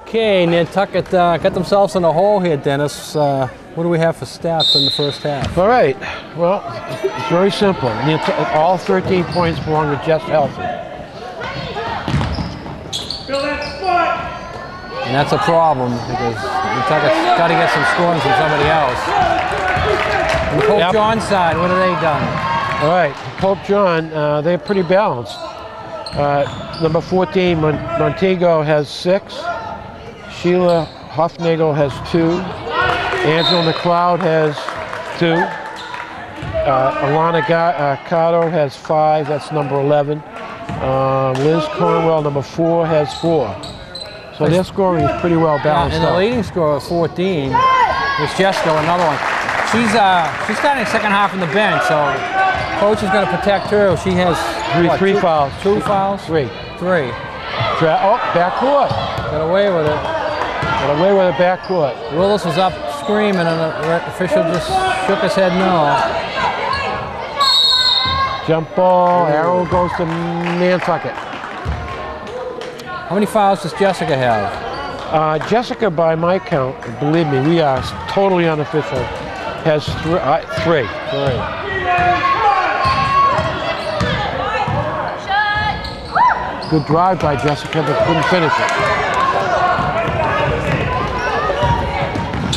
Okay, Nantucket got themselves in a hole here, Dennis. What do we have for stats in the first half? All right. Well, it's very simple. All 13 points belong to Just Healthy. And that's a problem because Nantucket's got to get some scoring from somebody else. On the Pope John side, what have they done? All right, Pope John, they're pretty balanced. Number 14, Montego has 6. Sheila Hofnagel has 2. Angela McLeod has 2. Alana Cardo has 5. That's number 11. Liz Cornwell, number 4, has 4. So their scoring is pretty well balanced. And the leading scorer of 14 is Jessica, another one. She's starting the second half on the bench, so coach is going to protect her. She has three fouls. 2 fouls? 3. Backcourt. Backcourt. Got away with it. Got away with it, backcourt. Willis was up screaming, and the official just shook his head no. Jump ball. Arrow goes to Nantucket. How many fouls does Jessica have? Jessica, by my count, believe me, we are totally unofficial, has 3. Good drive by Jessica, but couldn't finish it.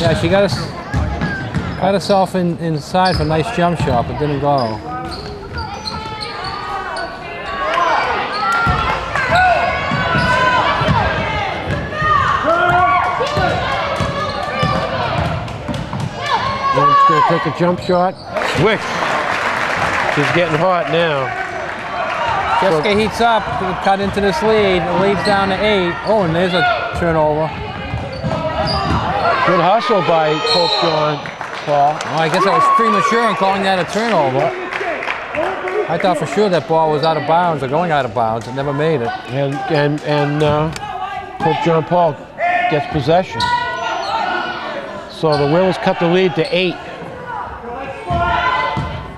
Yeah, she got herself inside for a nice jump shot, but didn't go. Going to take a jump shot. Swish. She's getting hot now. Jessica heats up, cut into this lead. The lead's down to 8. Oh, and there's a turnover. Good hustle by Pope John, Paul. Well, I guess I was premature in calling that a turnover. I thought for sure that ball was out of bounds or going out of bounds. It never made it. And Pope John Paul gets possession. So the Whalers cut the lead to 8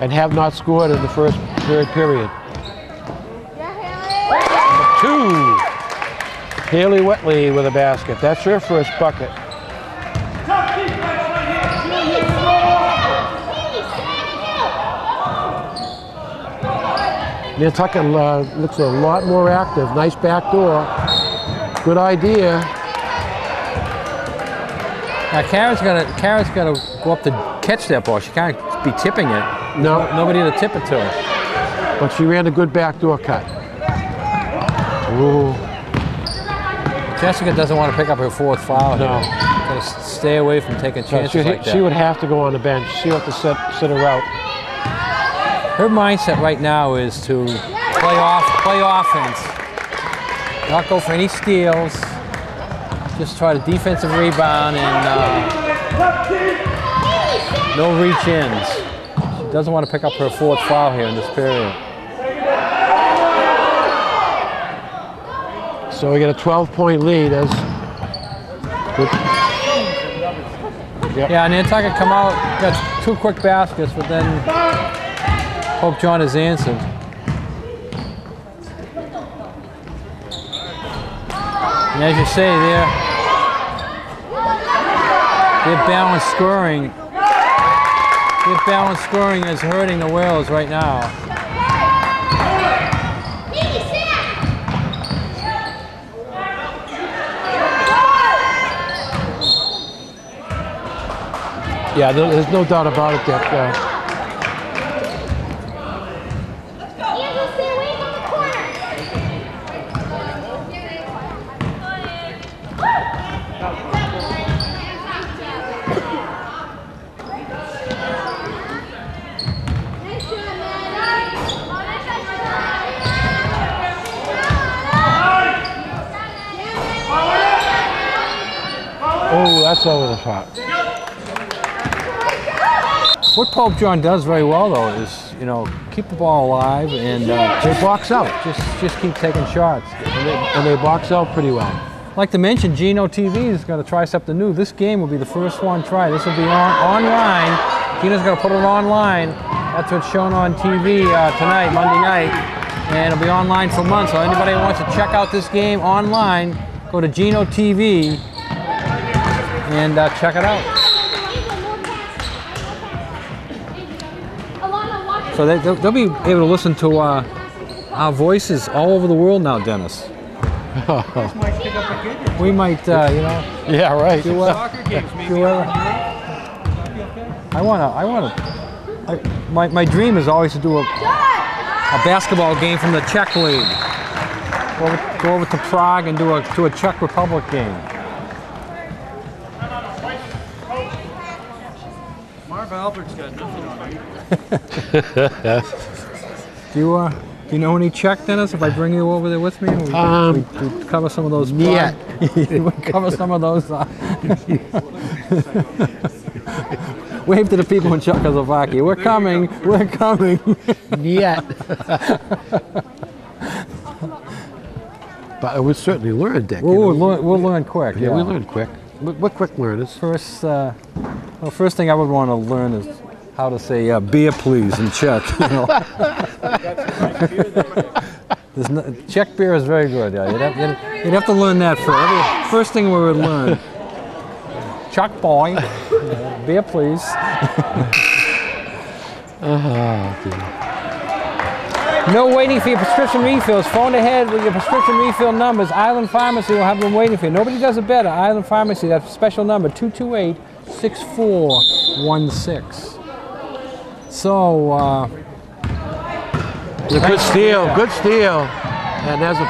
and have not scored in the third period. Number 2, Haley Whitley with a basket. That's her first bucket. Nantucket looks a lot more active. Nice back door. Good idea. Now Karen's gonna go up to catch that ball. She can't be tipping it. No. Nobody to tip it to her. But she ran a good backdoor cut. Ooh. Jessica doesn't want to pick up her 4th foul. No. Gotta stay away from taking chances like that. She would have to go on the bench. She would have to sit her out. Her mindset right now is to play offense. Not go for any steals. Just try to defensive rebound and no reach-ins. She doesn't want to pick up her 4th foul here in this period. So we get a 12-point lead as. Yep. Yeah, Nantucket come out, got 2 quick baskets, but then Pope John has answered. And as you say, their balanced scoring. Their balanced scoring is hurting the Whalers right now. Yeah, there's no doubt about it that. Oh, that's over the top. What Pope John does very well, though, is, you know, keep the ball alive and they box out. Just keep taking shots. And they box out pretty well. I'd like to mention, Gino TV is going to try something new. This game will be the first one tried. This will be online. Gino's going to put it online. That's what's shown on TV tonight, Monday night. And it'll be online for months. So anybody who wants to check out this game online, go to Geno TV and check it out. So they'll be able to listen to our voices all over the world now, Dennis. We might, you know. Yeah, right. My dream is always to do a basketball game from the Czech League. Go over to Prague and do a Czech Republic game. Marv Albert's got nothing on him. Do you know any Czech, Dennis? If I bring you over there with me, we cover some of those. Yeah. We cover some of those. Wave to the people in Czechoslovakia. We're coming. We're coming. Yeah. But we'll certainly learn, Dick. We'll learn quick. Yeah, we learn quick. We're quick learners. First thing I would want to learn is how to say beer, please, in Czech. You know. Czech beer is very good. Yeah, you'd have to learn that first. First thing we would learn. Czech boy, beer, please. No waiting for your prescription refills. Phone ahead with your prescription refill numbers. Island Pharmacy will have them waiting for you. Nobody does it better. Island Pharmacy, that special number, 228-6416. So, good steal, good steal. And there's a,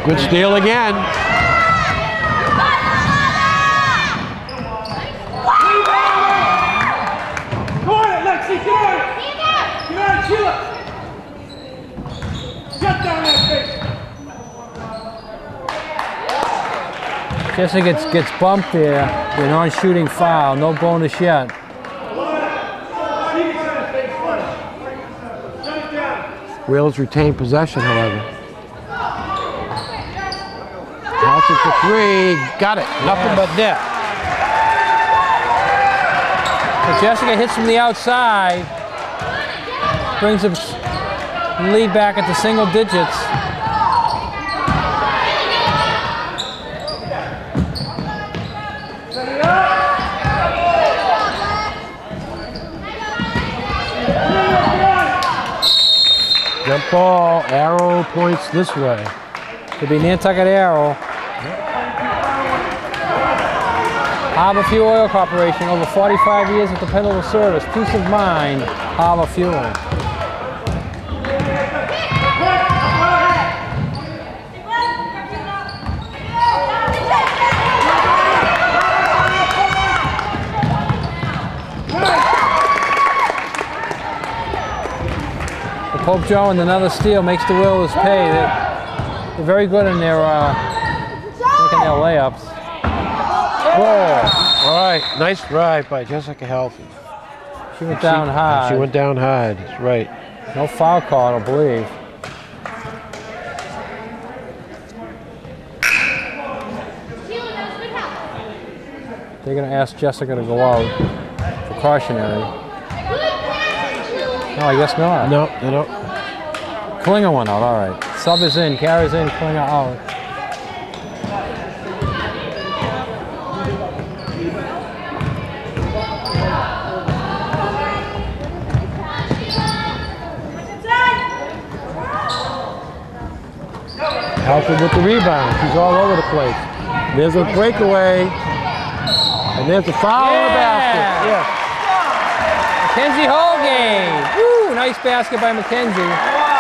good steal again. Go on it, Lexi, get on it! Get on it, Sheila! Shut down that face! Jessica gets bumped there. They're non-shooting foul. No bonus yet. Wales retain possession, however. Johnson for three, got it, nothing but net. So Jessica hits from the outside, brings the lead back into single digits. Jump ball, arrow points this way. Could be Nantucket Arrow. Harbor Fuel Oil Corporation, over 45 years of dependable service. Peace of mind, Harbor Fuel. The Pope Joe and another steal makes the Whalers pay. They're very good in their making their layups. Whoa. All right, nice drive by Jessica Healthy. She went down hard. She went down hard, that's right. No foul call, I don't believe. They're going to ask Jessica to go out for cautionary. No, I guess not. No, no. Klinger went out, all right. Sub is in, Kara's in, Klinger out. Alfred with the rebound. She's all over the place. There's a breakaway. And there's a foul in the basket. Yeah. Mackenzie Holgate. Woo, nice basket by Mackenzie. Wow.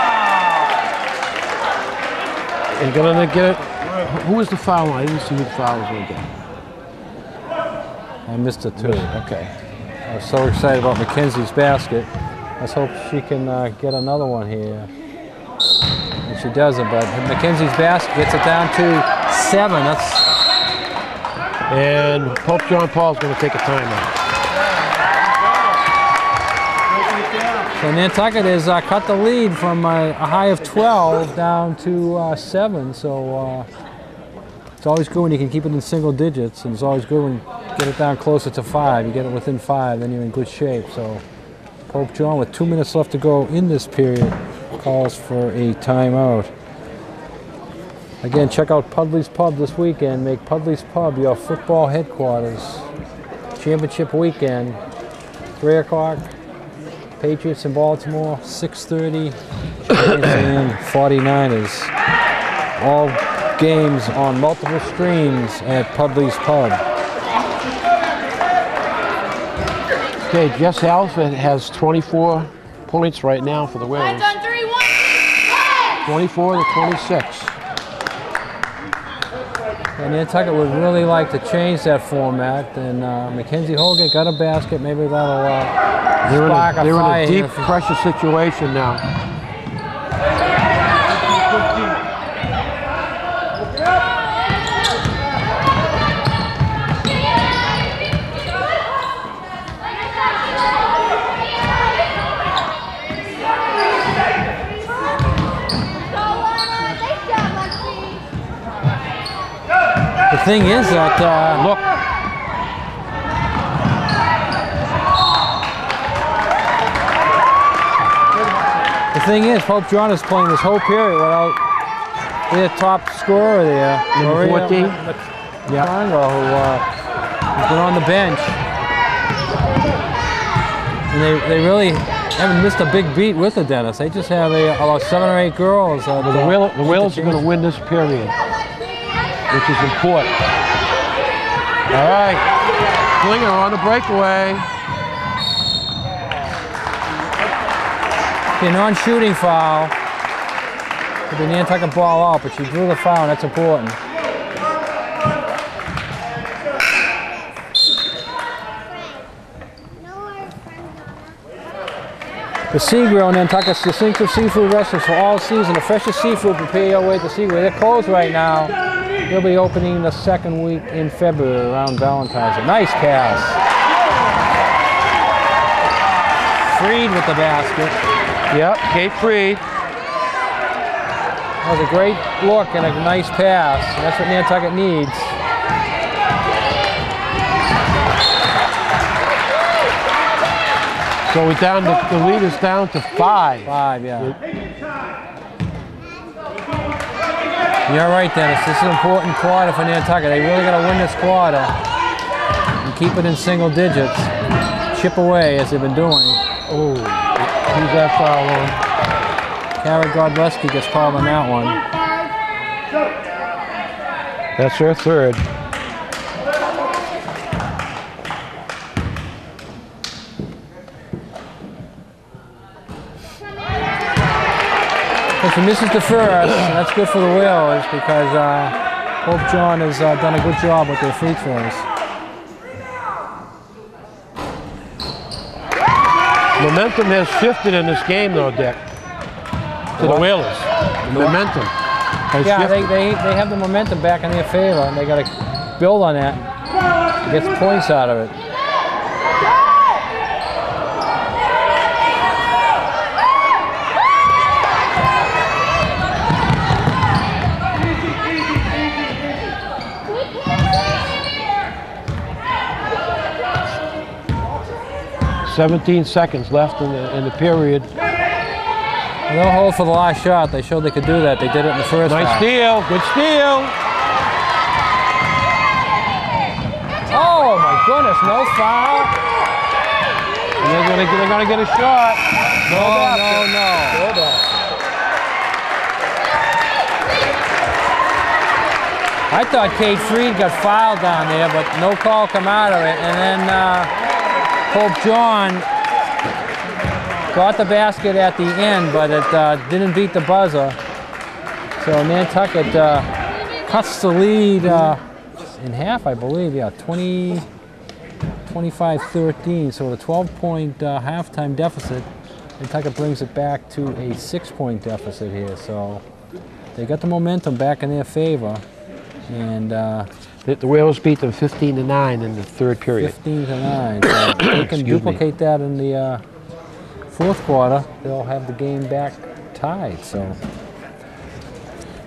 He's gonna get it. Who was the foul line? I didn't see who the foul was going to get. I missed it too. Okay. I was so excited about Mackenzie's basket. Let's hope she can get another one here. And she doesn't, but Mackenzie's basket gets it down to 7. And Pope John Paul's going to take a timeout. So Nantucket has cut the lead from a high of 12 down to 7. So it's always good when you can keep it in single digits, and it's always good when get it down closer to 5. You get it within 5, then you're in good shape. So Pope John, with 2 minutes left to go in this period, calls for a timeout. Again, check out Pudley's Pub this weekend. Make Pudley's Pub your football headquarters. Championship weekend, 3 o'clock. Patriots in Baltimore, 6:30. Giants and 49ers. All games on multiple streams at Pudley's Pub. Okay, Jess Alford has 24 points right now for the Whalers. 24 to 26. And Nantucket would really like to change that format. And Mackenzie Holgate got a basket. Maybe that'll spark a fire. They're in a deep pressure situation now. The thing is that, look. The thing is, Pope John is playing this whole period without their top scorer there. Number 14. Yeah. Who's been on the bench. And they really haven't missed a big beat with the Dennis. They just have about 7 or 8 girls. The Whalers are going to win this period, which is important. All right, Klinger on the breakaway. A non-shooting foul. Could be Nantucket ball out, but she drew the foul, and that's important. The Sea Grill, Nantucket's distinctive seafood restaurant for all season. The freshest seafood, prepare your way to Sea Grill. They're closed right now. They'll be opening the second week in February around Valentine's Day. Nice pass. Freed with the basket. Yep, Kate Freed. That was a great look and a nice pass. That's what Nantucket needs. So we're down to, the lead is down to 5. 5, yeah. You're right, Dennis. This is an important quarter for Nantucket. They really got to win this quarter and keep it in single digits. Chip away as they've been doing. Oh, who's that foul on? Kara Godleski gets called on that one. That's her 3rd. If she misses the first, that's good for the Whalers because Pope John has done a good job with their free throws. Momentum has shifted in this game, though, Dick. To the Whalers. The momentum has shifted. They have the momentum back in their favor, and they got to build on that. Get points out of it. .17 seconds left in the period. They'll hold for the last shot. They showed they could do that. They did it in the first half. Nice steal. Good steal. Oh, my goodness. No foul. And they're gonna get a shot. No. I thought Kate Freed got fouled down there, but no call come out of it. And then Pope John got the basket at the end, but it didn't beat the buzzer. So Nantucket cuts the lead in half, I believe. Yeah, 25-13. So the 12-point halftime deficit. Nantucket brings it back to a 6-point deficit here. So they got the momentum back in their favor. And the Whalers beat them 15-9 in the 3rd period. 15-9. So they can duplicate that in the 4th quarter. They'll have the game back tied. So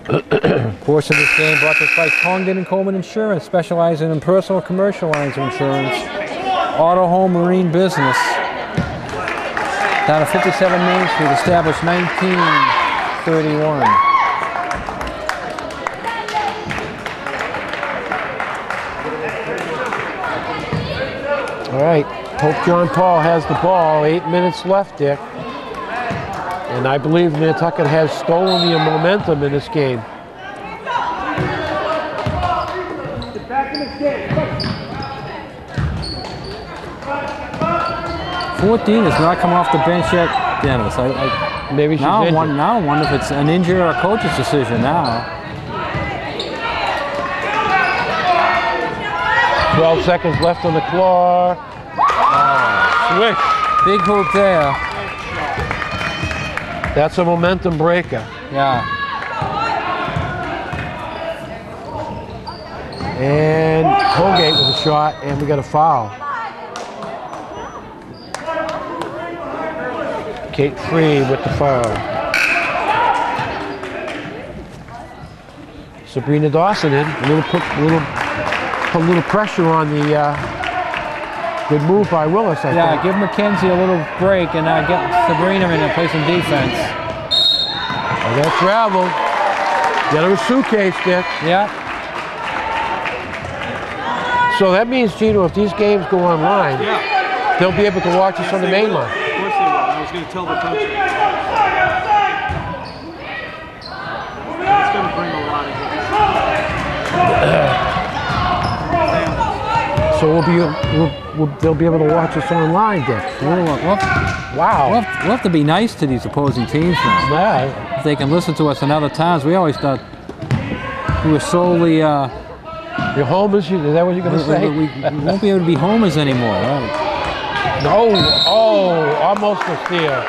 Portion of this game brought to us by Congdon and Coleman Insurance, specializing in personal and commercial lines of insurance, auto, home, marine business. Down at 57 Main Street, established 1931. All right, Pope John Paul has the ball. 8 minutes left, Dick. And I believe Nantucket has stolen the momentum in this game. 14 has not come off the bench yet, Dennis. Maybe she's now injured. I wonder if it's an injury or a coach's decision now. 12 seconds left on the clock. Swish. Big hoop there. That's a momentum breaker. Yeah. And Colgate with a shot, and we got a foul. Kate Free with the foul. Sabrina Dawson in. Put a little pressure on the good move by Willis, I think. Give Mackenzie a little break and get Sabrina in and play some defense. I got travel. Get her a suitcase, Dick. Yeah. So that means, Gino, if these games go online, they'll be able to watch us on the main line. Of course they will. I was going to tell the coach. It's going to bring a lot of hits. So they'll be able to watch us online, Dick. Wow. We'll have to be nice to these opposing teams now. Yeah. If they can listen to us in other towns. We always thought we were solely... Your homers, is that what you're going to say? We won't be able to be homers anymore, right? No. Oh, almost a steal.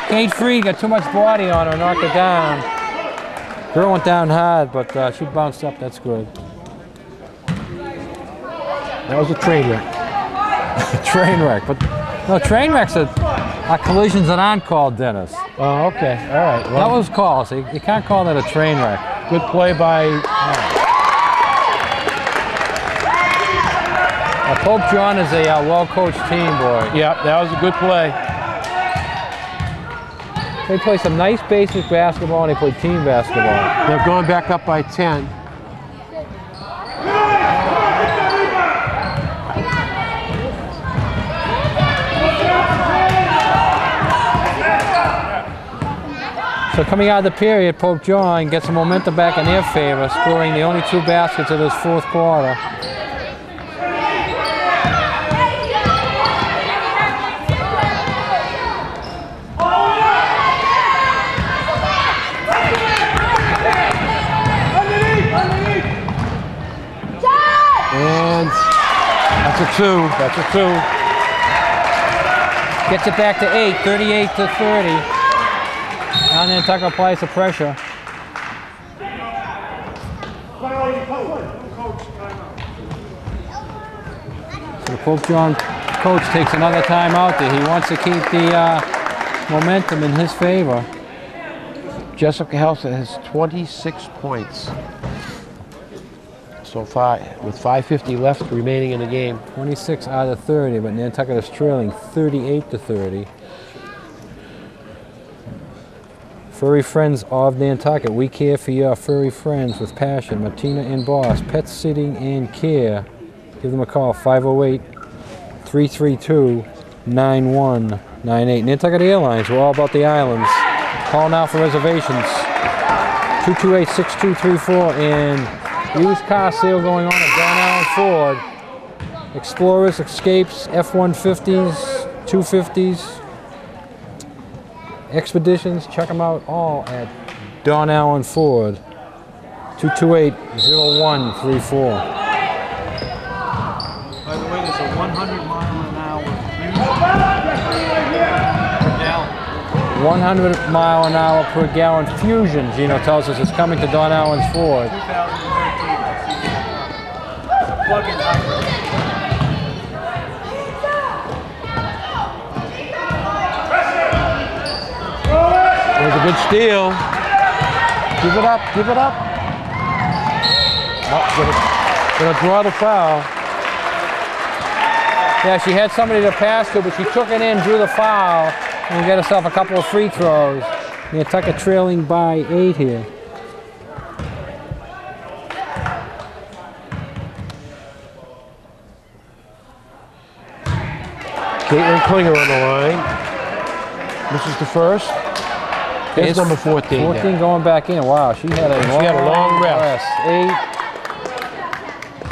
Kate Free got too much body on her, knocked her down. Girl went down hard, but she bounced up. That's good. That was a train wreck. Train wreck, but no, train wrecks are collisions that aren't called, Dennis. Oh, okay. All right. Well, That was called, so you can't call that a train wreck. good play by... Pope John is a well-coached team, boy. Yeah, that was a good play. They play some nice basic basketball and they play team basketball. They're going back up by 10. So coming out of the period, Pope John gets the momentum back in their favor, scoring the only 2 baskets of this fourth quarter. And that's a 2. That's a 2. Gets it back to 8, 38-30. Now Nantucket applies the pressure. So the Pope John coach takes another time out there. He wants to keep the momentum in his favor. Jessica Helsa has 26 points so far, with 5:50 left remaining in the game. 26 out of 30, but Nantucket is trailing 38-30. Furry Friends of Nantucket, we care for your furry friends with passion. Martina and Boss, pet sitting and care. Give them a call, 508-332-9198. Nantucket Airlines, we're all about the islands. Call now for reservations. 228-6234, and used car sale going on at Don Allen Ford. Explorers, Escapes, F-150s, 250s. Expeditions, check them out all at Don Allen Ford, 228-0134. By the way, there's a 100-mile-an-hour per gallon. 100-mile-an-hour per gallon Fusion, Gino tells us, is coming to Don Allen's Ford. 2013. Plug-in hybrid. There's a good steal. Give it up, give it up. Oh, gonna draw the foul. Yeah, she had somebody to pass to, but she took it in, drew the foul, and got herself a couple of free throws. Nantucket trailing by 8 here. Caitlin Klinger on the line. This is the first. It's number 14. 14 now. Going back in. Wow, she had a long rest. 8,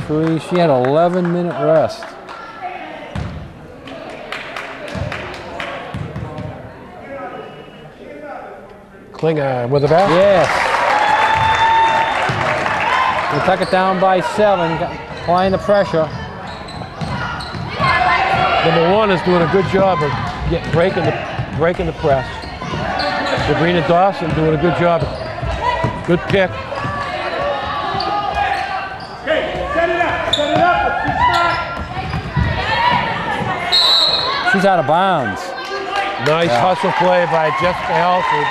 3. She had an 11-minute rest. Klinger with the back. Yes. Nantucket down by 7, applying the pressure. Number 1 is doing a good job of breaking the press. Sabrina Dawson doing a good job. Good pick. Set it up. She's out of bounds. Nice hustle play by Jessica Halford.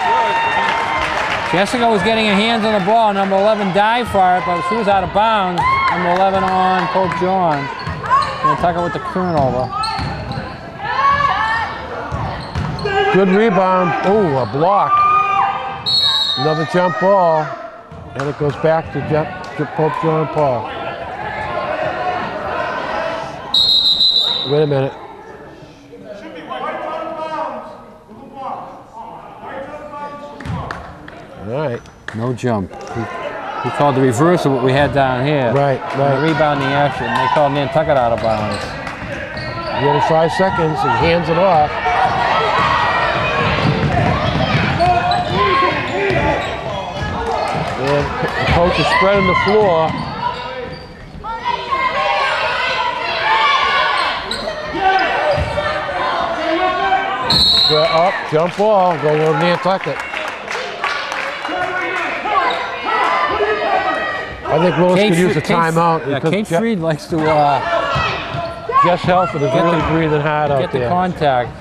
Jessica was getting her hands on the ball. Number 11 dived for it, but she was out of bounds. Number 11 on Pope John. Nantucket with the turnover. Good rebound. Oh, a block. Another jump ball. And it goes back to Pope John Paul. Wait a minute. All right. No jump. He called the reverse of what we had down here. Right. The rebounding action. They called Nantucket out of bounds. You got 5 seconds. He hands it off. And the coach is spreading the floor. Up, jump ball, go on Nantucket. I think Willis could use a timeout. Yeah, Kate Freed likes to Jess Helford is really breathing hard out there. Get the contact.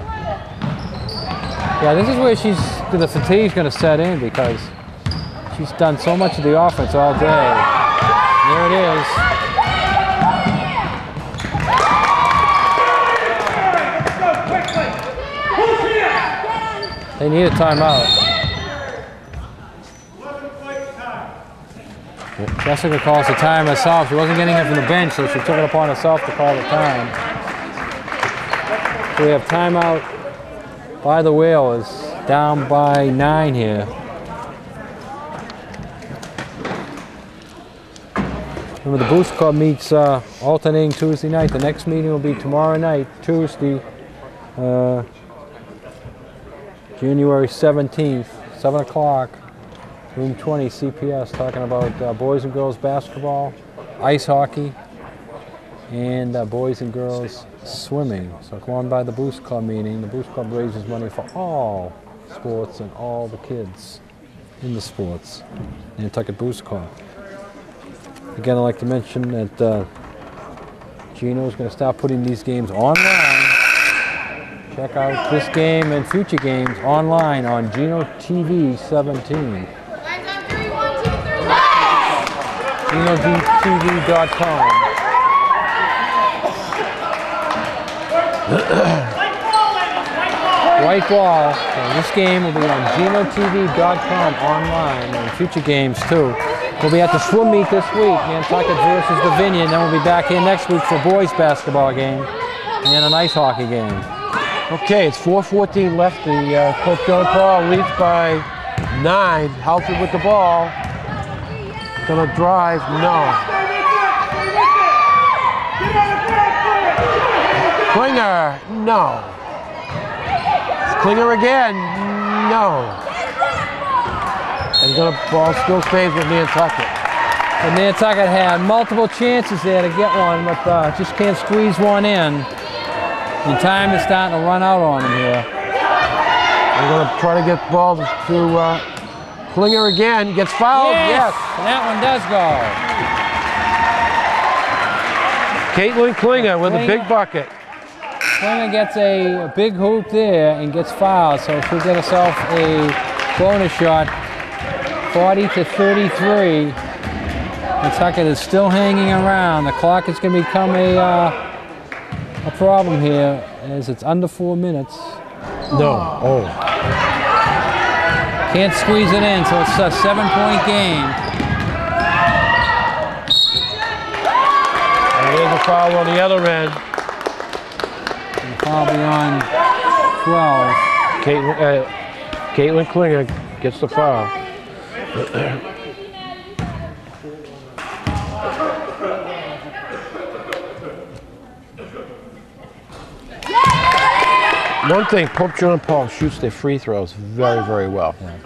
Yeah, this is where the fatigue's going to set in because she's done so much of the offense all day. There it is. They need a timeout. Jessica calls the time herself. She wasn't getting it from the bench, so she took it upon herself to call the time. So we have timeout by the Whalers, down by 9 here. Remember, the Boost Club meets alternating Tuesday night. The next meeting will be tomorrow night, Tuesday, January 17th, 7 o'clock, room 20, CPS, talking about boys and girls basketball, ice hockey, and boys and girls swimming. So come on by the Boost Club meeting. The Boost Club raises money for all sports and all the kids in the sports. Nantucket Boost Club. Again, I'd like to mention that Gino's going to start putting these games online. Check out this game and future games online on Gino TV 17. GinoTV.com. White ball. So this game will be on GinoTV.com online and future games too. We'll be at the swim meet this week, Nantucket versus the Vineyard. Then we'll be back here next week for a boys basketball game and an ice hockey game. Okay, it's 4:14 left. The Pope John Paul leads by 9. Halford with the ball. Gonna drive, no. Klinger, no. Klinger again, no. And the ball still stays with Nantucket. And Nantucket had multiple chances there to get one, but just can't squeeze one in. And time is starting to run out on them here. They're going to try to get the ball to Klinger again. Gets fouled. Yes. And that one does go. Caitlin Klinger with a big bucket. Klinger gets a big hoop there and gets fouled, so she'll get herself a bonus shot 40-33. Nantucket is still hanging around. The clock is going to become a problem here as it's under 4 minutes. No. Oh. Can't squeeze it in, so it's a 7-point game. And there's a foul on the other end. And foul beyond 12. Caitlin Klinger gets the foul. One thing, Pope John Paul shoots their free throws very, very well. Yeah.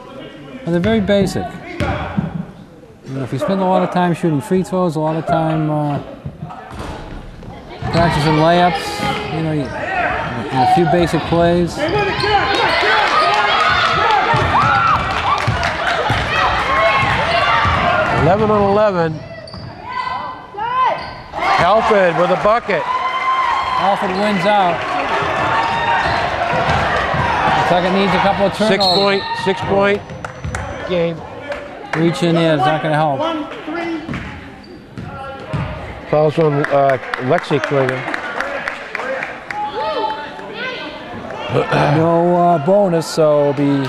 And they're very basic. You know, if you spend a lot of time shooting free throws, a lot of time practicing layups, you know, and a few basic plays. 11 on 11. Alfred with a bucket. Alfred wins out. Nantucket needs a couple of turnovers. 6 point game. Reaching in is not going to help. Fouls on Lexi Klinger. No bonus, so it'll be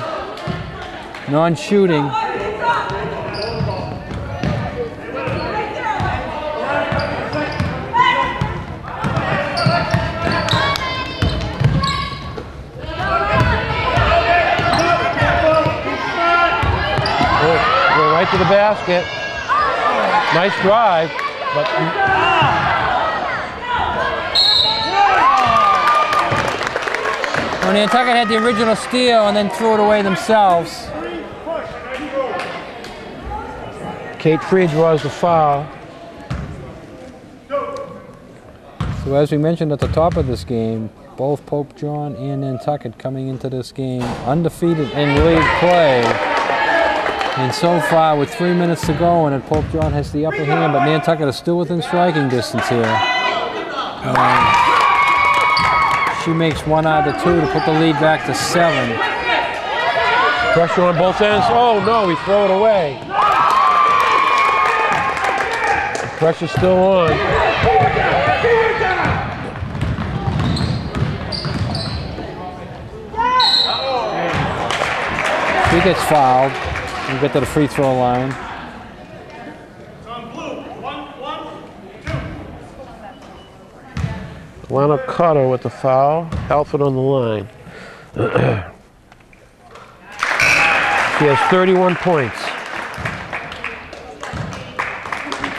non-shooting. Right to the basket. Nice drive, but Well, Nantucket had the original steal and then threw it away themselves. Kate Freed draws the foul. So as we mentioned at the top of this game, both Pope John and Nantucket coming into this game undefeated in league play. And so far, with 3 minutes to go, and Pope John has the upper hand, but Nantucket is still within striking distance here. She makes 1 out of the 2 to put the lead back to 7. Pressure on both ends. Oh no, we throw it away. The pressure's still on. He gets fouled. We get to the free throw line. Lana Cutter with the foul. Alfred on the line. She has 31 points.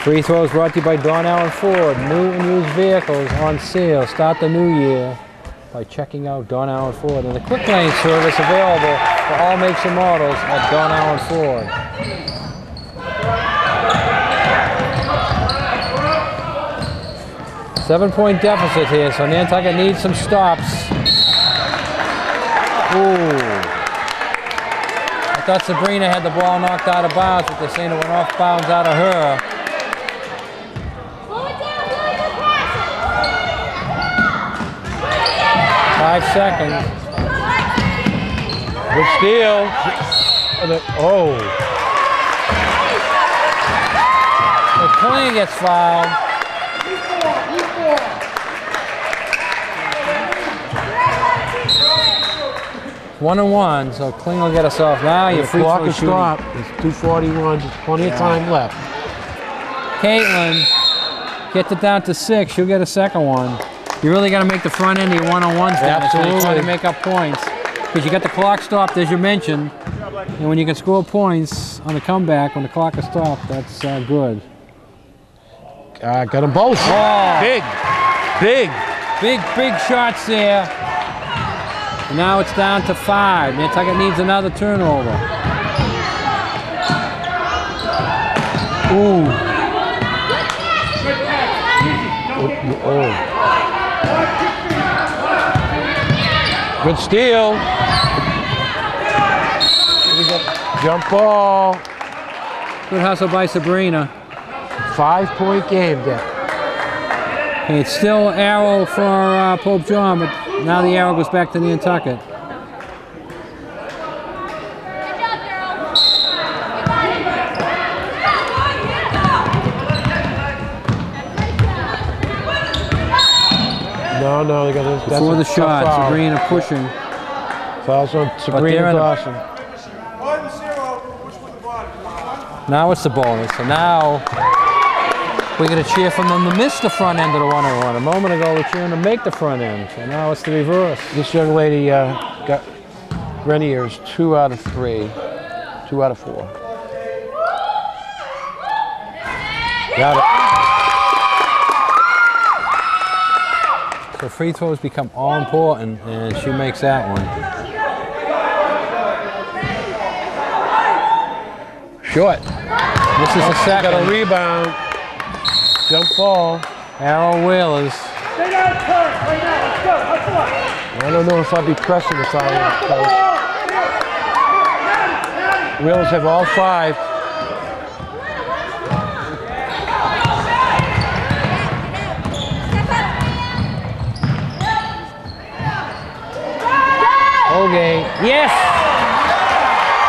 Free throws brought to you by Don Allen Ford. New and used vehicles on sale. Start the new year by checking out Don Allen Ford. And the quick lane service available for all makes and models at Don Allen Ford. Seven-point deficit here, so Nantucket needs some stops. Ooh. I thought Sabrina had the ball knocked out of bounds, but they're saying it went off bounds out of her. Five seconds. Good steal. Oh. So Klinger gets fouled. It's 1-1, so Klinger will get us off. Now your free clock throw is shooting. stopped. It's 2:41. There's plenty of time left. Caitlin gets it down to 6. She'll get a second one. You really got to make the front end of your one-on-ones down so you try to make up points. Because you got the clock stopped, as you mentioned. And when you can score points on the comeback, when the clock is stopped, that's good. Got them both. Oh. Big shots there. And now it's down to 5. Nantucket needs another turnover. Ooh. Oh. Good steal. Jump ball. Good hustle by Sabrina. 5-point game, Dick. Okay, it's still arrow for Pope John, but now the arrow goes back to Nantucket. No, they got this. Before the shot, Sabrina pushing. Fouls on Sabrina Dawson. 1-0. Push with the body. Now it's the bonus. So now we get a cheer from them to miss the front end of the 1-on-1. A moment ago, we're cheering to make the front end. So now it's the reverse. This young lady got Grenier's 2 out of 3, 2 out of 4. Got it. So free throws become all important, and she makes that one. Short. This is the second. Got a rebound. Jump ball. Arrow Whalers. Stay down, turn. Right now. Let's go. Hustle up. I don't know if I'll be pressing the foul. Whalers have all 5. Holgate. Yes!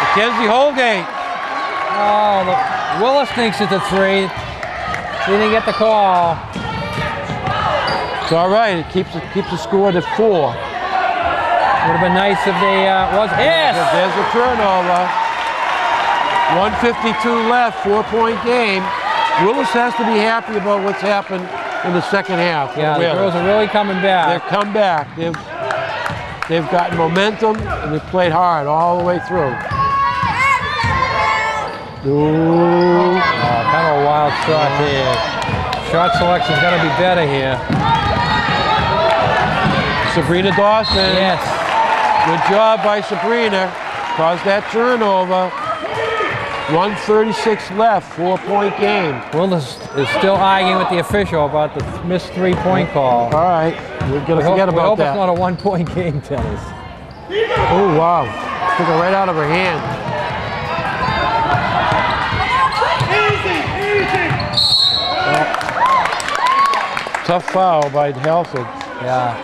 Mackenzie Holgate. Oh, Willis thinks it's a 3. He didn't get the call. It's all right. It keeps the score to 4. Would have been nice if they was. Yes! There's a turnover. 1:52 left, 4-point game. Willis has to be happy about what's happened in the second half. Yeah, the girls are really coming back. They've come back. They've got momentum, and they've played hard all the way through. Ooh. Kind of a wild shot here. Shot selection's got to be better here. Sabrina Dawson. Yes. Good job by Sabrina. Caused that turnover. 1:36 left, 4-point game. Willis is still arguing with the official about the missed 3-point call. All right, we're going to forget about we hope that. it's not a 1-point game, Dennis. Oh, wow. Took it right out of her hand. Tough foul by Halford. Yeah.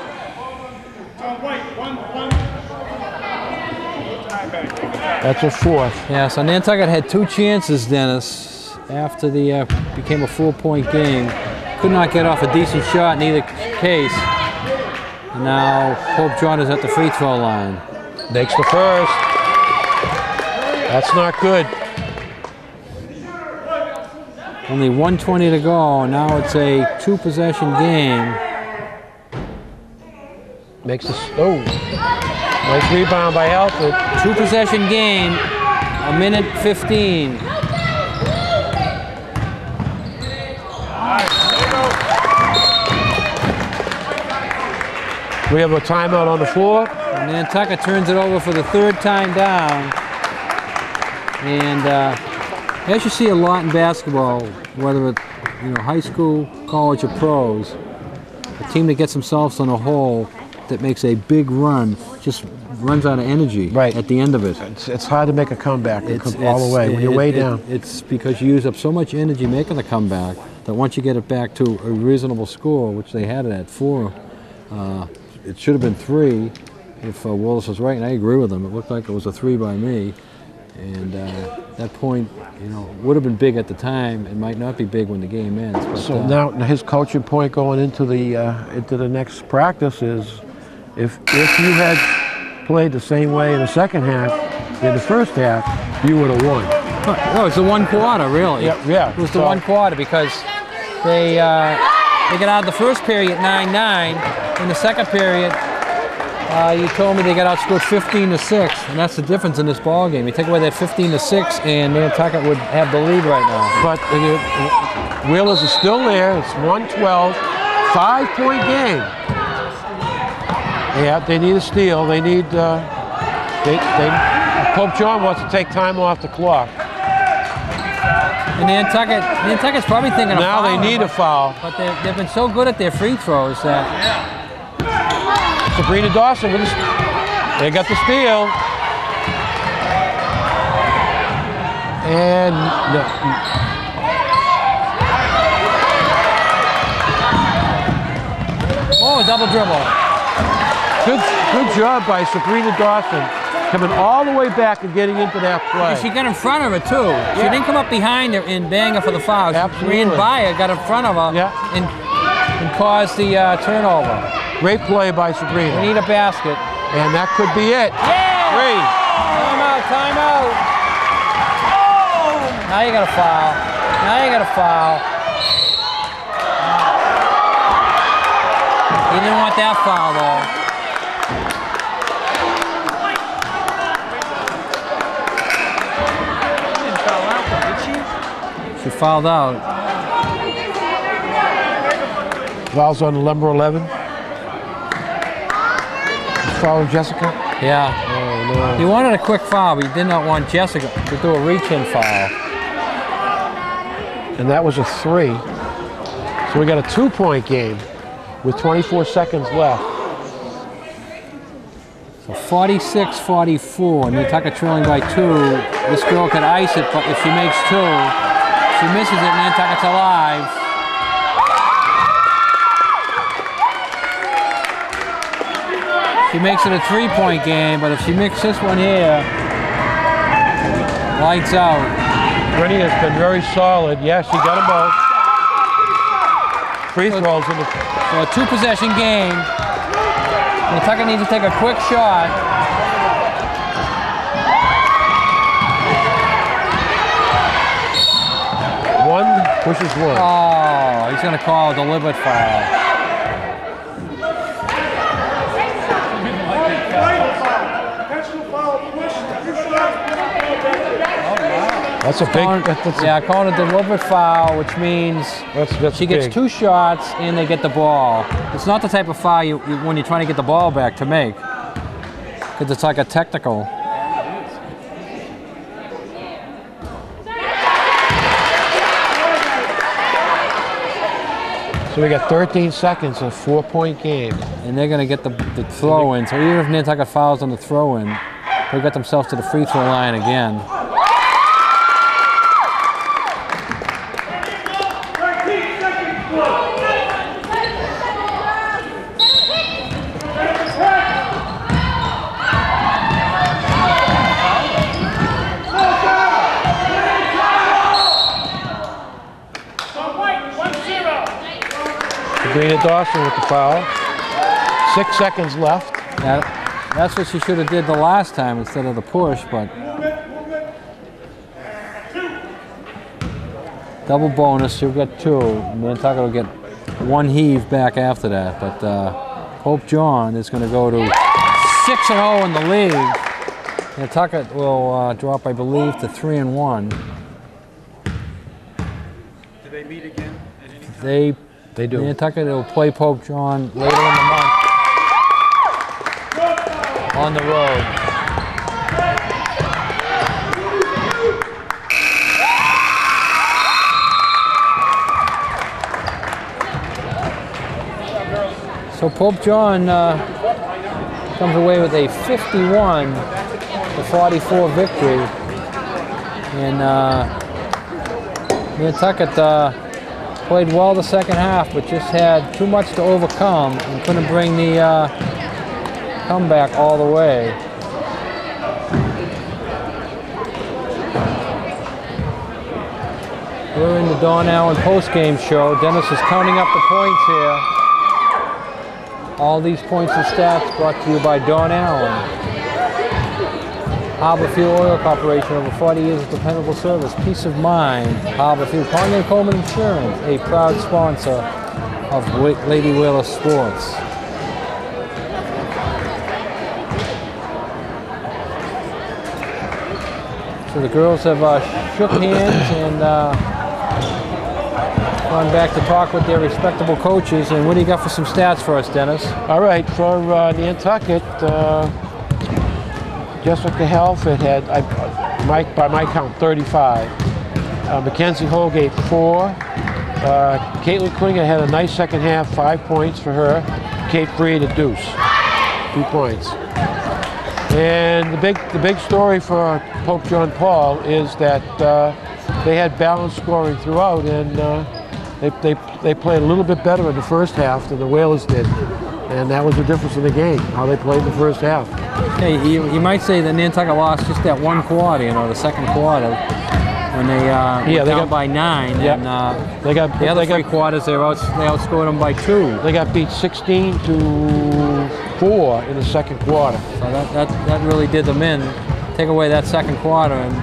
That's a 4th. Yeah, so Nantucket had 2 chances, Dennis, after the became a 4-point game. Could not get off a decent shot in either case. And now Pope John is at the free throw line. Makes the first. That's not good. Only 1:20 to go. Now it's a 2-possession game. Makes the nice rebound by Halford. 2-possession game. 1:15. We have a timeout on the floor. And Nantucket turns it over for the 3rd time down. And as you see a lot in basketball, whether it's high school, college, or pros, a team that gets themselves on a hole that makes a big run just runs out of energy at the end of it. It's hard to make a comeback all the way when you're way down. It's because you use up so much energy making the comeback that once you get it back to a reasonable score, which they had it at 4, it should have been 3 if Willis was right, and I agree with him. It looked like it was a 3 by me. And that point, would have been big at the time. It might not be big when the game ends. But, so now his coaching point going into the next practice is, if you had played the same way in the second half, in the first half, you would have won. No, it's the 1 quarter, really. Yeah. It was the 1 quarter because they got out of the first period 9-9. In the second period, you told me they got outscored 15-6, and that's the difference in this ball game. You take away that 15-6, and Nantucket would have the lead right now. But Whalers is still there. It's 1-12, 5-point game. Yeah, they need a steal. They need. Pope John wants to take time off the clock. And Nantucket's probably thinking of now they need a foul. But they've been so good at their free throws that. Sabrina Dawson with they got the steal. And oh, double dribble. Good job by Sabrina Dawson, coming all the way back and getting into that play. And she got in front of her too. She didn't come up behind her and bang her for the foul. Absolutely. She ran by her, got in front of her, and and cause the turnover. Great play by Sabrina. We need a basket. And that could be it. Yeah! 3. Timeout, timeout. Now you got a foul. Now you got a foul. You didn't want that foul though. She didn't foul out though, did she? She fouled out. Fouls on number 11. Foul Jessica. Yeah. Oh, no. He wanted a quick foul, but he did not want Jessica to do a reach-in foul. And that was a 3. So we got a 2-point game with 24 seconds left. So 46-44, Nantucket trailing by 2. This girl could ice it, but if she makes 2, she misses it, Nantucket's alive. She makes it a 3-point game, but if she makes this one here, lights out. Rennie has been very solid. Yes, she got them both. Free throws in the... So a 2-possession game. Nantucket needs to take a quick shot. One pushes one. Oh, he's going to call a deliberate foul. That's a big... Yeah, calling a deliberate foul, which means that's she gets big. 2 shots and they get the ball. It's not the type of foul you when you're trying to get the ball back to make, because it's like a technical. So we got 13 seconds, a 4-point game. And they're going to get the throw-in. So even if Nantucket fouls on the throw-in, they'll get themselves to the free throw line again. Sabrina Dawson with the foul. 6 seconds left. That's what she should have did the last time instead of the push, but double bonus, she'll get 2. Nantucket will get 1 heave back after that, but Pope John is going to go to 6-0 in the league. Nantucket will drop, I believe, to 3-1. Do they meet again at any time? They do. Nantucket will play Pope John later in the month on the road. So Pope John comes away with a 51-44 victory, and Nantucket played well the second half, but just had too much to overcome and couldn't bring the comeback all the way. We're in the Don Allen post-game show. Dennis is counting up the points here. All these points and stats brought to you by Don Allen. Harbor Fuel Oil Corporation, over 40 years of dependable service, peace of mind. Harbor Fuel, Ponder & Coleman Insurance, a proud sponsor of Lady Whaler Sports. So the girls have shook hands and gone back to talk with their respectable coaches. And what do you got for some stats for us, Dennis? All right, for Nantucket, Jessica Halford had, by my count, 35. Mackenzie Holgate, 4. Caitlin Klinger had a nice second half, 5 points for her. Kate Breed, a deuce, 2 points. And the big story for Pope John Paul is that they had balanced scoring throughout, and they played a little bit better in the first half than the Whalers did. And that was the difference in the game, how they played in the first half. Hey, you might say that Nantucket lost just that one quarter, the second quarter. when they were they down got- by 9. Yeah. And They got the other they three got, quarters, they outscored them by 2. they got beat 16-4 in the second quarter. So that really did them in. Take away that second quarter, and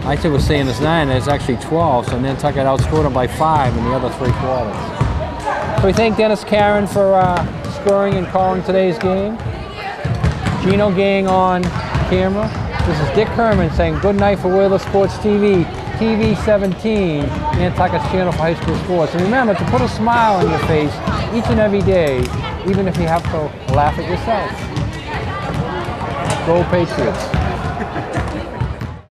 I think we're saying it's 9. It's actually 12. So Nantucket outscored them by 5 in the other 3 quarters. So we thank Dennis Karen for scoring and calling today's game. Gino Gang on camera. This is Dick Herman saying good night for Whaler Sports TV, TV 17, Nantucket's channel for high school sports. And remember to put a smile on your face each and every day, even if you have to laugh at yourself. Go Patriots.